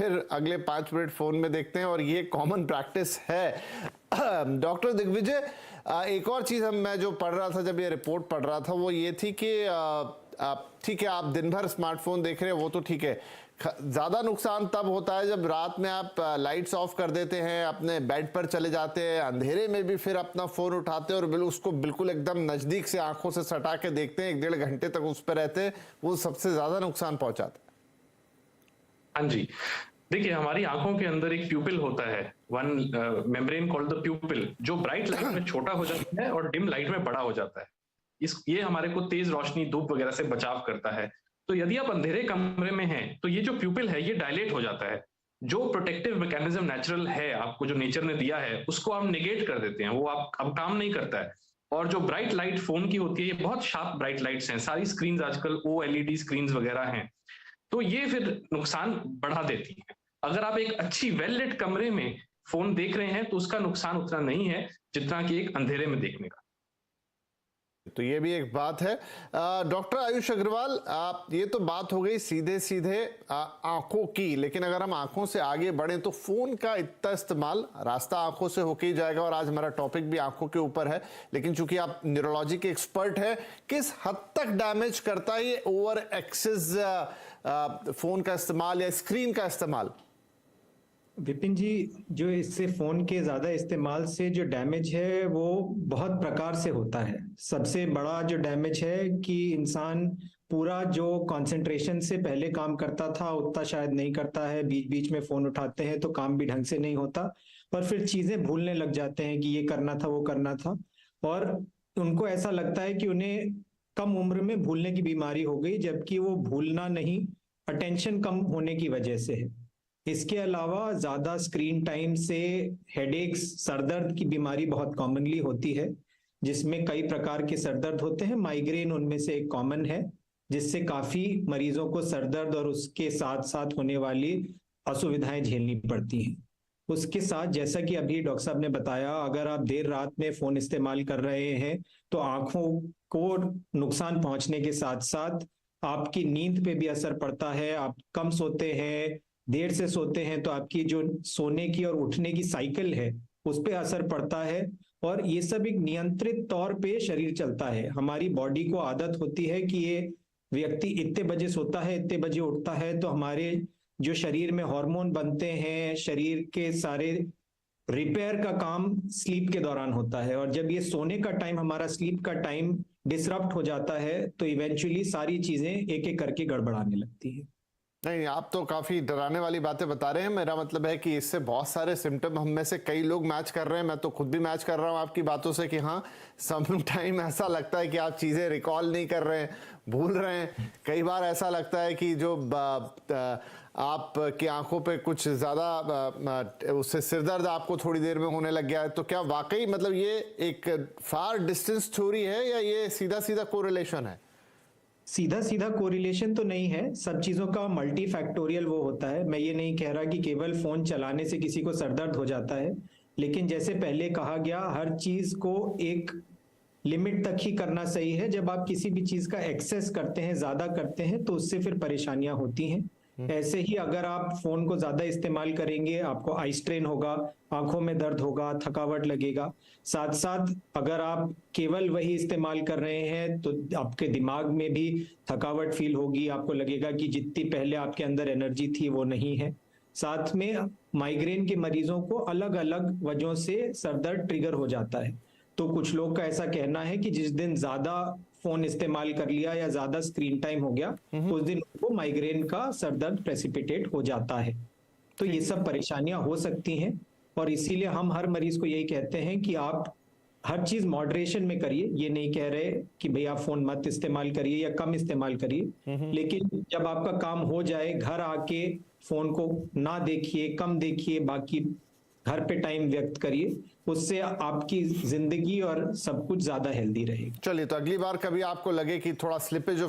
फिर अगले 5 minute phone में देखते हैं, और ये कॉमन प्रैक्टिस है। डॉक्टर दिग्विजय, एक और चीज मैं जो पढ़ रहा था, जब ये रिपोर्ट पढ़ रहा था, वो ये थी कि ठीक है, आप दिन भर स्मार्टफोन देख रहे हैं, वो तो ठीक है। ज्यादा नुकसान तब होता है जब रात में आप लाइट्स ऑफ कर देते हैं, अपने बेड पर चले जाते हैं, अंधेरे में भी फिर अपना फोन उठाते हैं और उसको बिल्कुल एकदम नजदीक से आंखों से सटा के देखते हैं, 1-1.5 घंटे तक उस पर रहते हैं। वो सबसे ज्यादा नुकसान पहुंचाता है। हाँ जी, देखिए हमारी आंखों के अंदर एक प्यूपिल होता है, वन मेम्ब्रेन कॉल्ड द प्यूपिल, जो ब्राइट लाइट में छोटा हो जाता है और डिम लाइट में बड़ा हो जाता है। ये हमारे को तेज रोशनी, धूप वगैरह से बचाव करता है। तो यदि आप अंधेरे कमरे में हैं तो ये जो प्यूपिल है ये डायलेट हो जाता है। जो प्रोटेक्टिव मैकेनिज्म नेचुरल है, आपको जो नेचर ने दिया है, उसको आप नेगेट कर देते हैं, वो आप अब काम नहीं करता है। और जो ब्राइट लाइट फोन की होती है, ये बहुत शार्प ब्राइट लाइट्स हैं, सारी स्क्रीन आजकल OLED स्क्रीन वगैरह हैं, तो ये फिर नुकसान बढ़ा देती है। अगर आप एक अच्छी वेल लिट कमरे में फोन देख रहे हैं तो उसका नुकसान उतना नहीं है जितना कि एक अंधेरे में देखने का। तो ये भी एक बात है। डॉक्टर आयुष अग्रवाल, ये तो बात हो गई सीधे सीधे आंखों की, लेकिन अगर हम आंखों से आगे बढ़ें तो फोन का इतना इस्तेमाल रास्ता आंखों से होके ही जाएगा, और आज हमारा टॉपिक भी आंखों के ऊपर है। लेकिन चूंकि आप न्यूरोलॉजी के एक्सपर्ट हैं, किस हद तक डैमेज करता है ये ओवर एक्सेस फोन का इस्तेमाल या स्क्रीन का इस्तेमाल? विपिन जी, जो इससे फोन के ज्यादा इस्तेमाल से जो डैमेज है वो बहुत प्रकार से होता है। सबसे बड़ा जो डैमेज है कि इंसान पूरा जो कंसंट्रेशन से पहले काम करता था उतना शायद नहीं करता है, बीच बीच में फोन उठाते हैं तो काम भी ढंग से नहीं होता, और फिर चीजें भूलने लग जाते हैं कि ये करना था वो करना था, और उनको ऐसा लगता है कि उन्हें कम उम्र में भूलने की बीमारी हो गई, जबकि वो भूलना नहीं, अटेंशन कम होने की वजह से है। इसके अलावा ज्यादा स्क्रीन टाइम से हेडेक्स, सरदर्द की बीमारी बहुत कॉमनली होती है, जिसमें कई प्रकार के सरदर्द होते हैं। माइग्रेन उनमें से एक कॉमन है, जिससे काफी मरीजों को सरदर्द और उसके साथ साथ होने वाली असुविधाएं झेलनी पड़ती हैं। उसके साथ, जैसा कि अभी डॉक्टर साहब ने बताया, अगर आप देर रात में फोन इस्तेमाल कर रहे हैं तो आंखों को नुकसान पहुंचने के साथ साथ आपकी नींद पे भी असर पड़ता है। आप कम सोते हैं, देर से सोते हैं, तो आपकी जो सोने की और उठने की साइकिल है उस पर असर पड़ता है। और ये सब एक नियंत्रित तौर पे शरीर चलता है। हमारी बॉडी को आदत होती है कि ये व्यक्ति इतने बजे सोता है, इतने बजे उठता है, तो हमारे जो शरीर में हार्मोन बनते हैं, शरीर के सारे रिपेयर का काम स्लीप के दौरान होता है। और जब ये सोने का टाइम, हमारा स्लीप का टाइम डिसरप्ट हो जाता है तो इवेंचुअली सारी चीजें एक एक करके गड़बड़ाने लगती है। नहीं, आप तो काफी डराने वाली बातें बता रहे हैं। मेरा मतलब है कि इससे बहुत सारे सिम्टम हम में से कई लोग मैच कर रहे हैं। मैं तो खुद भी मैच कर रहा हूं आपकी बातों से कि हाँ, सम टाइम ऐसा लगता है कि आप चीजें रिकॉल नहीं कर रहे हैं, भूल रहे हैं। कई बार ऐसा लगता है कि जो आपकी आंखों पे कुछ ज्यादा उससे सिरदर्द आपको थोड़ी देर में होने लग गया है। तो क्या वाकई मतलब ये एक फार डिस्टेंस थ्योरी है या ये सीधा सीधा कोरिलेशन है? सीधा सीधा कोरिलेशन तो नहीं है, सब चीजों का मल्टी फैक्टोरियल वो होता है। मैं ये नहीं कह रहा कि केवल फोन चलाने से किसी को सरदर्द हो जाता है, लेकिन जैसे पहले कहा गया, हर चीज को एक लिमिट तक ही करना सही है। जब आप किसी भी चीज का एक्सेस करते हैं, ज्यादा करते हैं, तो उससे फिर परेशानियां होती हैं। ऐसे ही अगर आप फोन को ज्यादा इस्तेमाल करेंगे, आपको आई स्ट्रेन होगा, आंखों में दर्द होगा, थकावट लगेगा। साथ साथ अगर आप केवल वही इस्तेमाल कर रहे हैं तो आपके दिमाग में भी थकावट फील होगी, आपको लगेगा कि जितनी पहले आपके अंदर एनर्जी थी वो नहीं है। साथ में माइग्रेन के मरीजों को अलग अलग वजहों से सरदर्द ट्रिगर हो जाता है। तो कुछ लोग का ऐसा कहना है कि जिस दिन ज्यादा फोन इस्तेमाल कर लिया या ज्यादा स्क्रीन टाइम हो गया, उस दिन उनको माइग्रेन का सरदर्द प्रेसिपिटेट हो जाता है। तो ये सब परेशानियां हो सकती हैं, और इसीलिए हम हर मरीज को यही कहते हैं कि आप हर चीज मॉडरेशन में करिए। ये नहीं कह रहे कि भाई आप फोन मत इस्तेमाल करिए या कम इस्तेमाल करिए, लेकिन जब आपका काम हो जाए, घर आके फोन को ना देखिए, कम देखिए, बाकी घर पे टाइम व्यक्त करिए। उससे आपकी जिंदगी और सब कुछ ज्यादा हेल्दी रहेगी। चलिए, तो अगली बार कभी आपको लगे कि थोड़ा स्लिपेज